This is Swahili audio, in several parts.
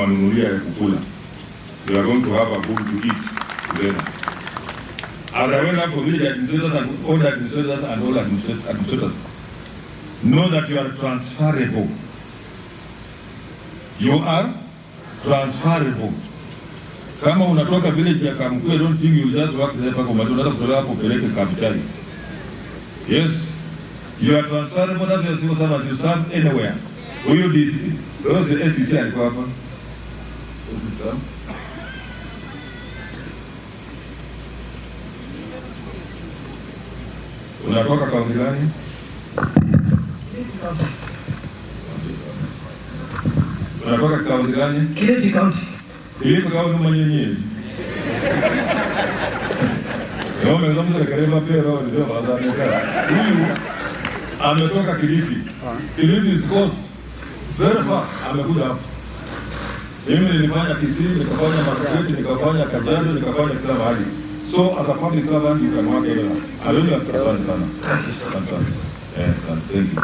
Wanunulia ya kukula. We are going to have a good to eat together. As I went up for village administrators and all administrators and all administrators, know that you are transferable. You are transferable. Kama unatoka village ya Kamkwe, don't think you just work there paka unataka kutoka hapo peleke kapitali. Yes, you are transferable. That's why civil servant you serve anywhere. Huyu DC, those the SEC alikuwa hapa. Unatoka kaunti gani? Unatoka kaunti gani? Kilifi County. Kilifi County mwenyewe. Leo mezamza kareba pero ndio baadhi. Huyu ametoka Kilifi. Kilifi is close. Very far. Amekuja hapa. Mimi nilifanya Kisii, nikafanya Marakweti, nikafanya Kajiado, nikafanya kila mahali. So as a public servant you can work anywhere. Asante sana. Thank you.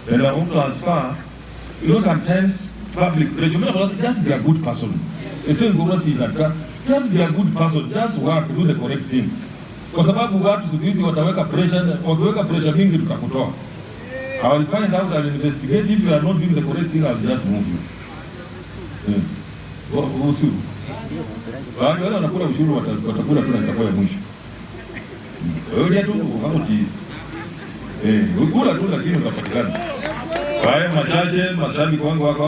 When I want to transfer, you know sometimes public pressure, just be a good person. Just be a good person, just work, do the correct thing. Kwa sababu watu siku hizi wataweka pressure mingi tutakutoa. I will find out and investigate. If you are not doing the correct thing, I will just move you. Ushuru. Wale wanakula ushuru watakula tu na itakuwa mwisho. Wewe tu hamuti. Ukula tu lakini utapatikana. Haya machache mashabiki wangu wako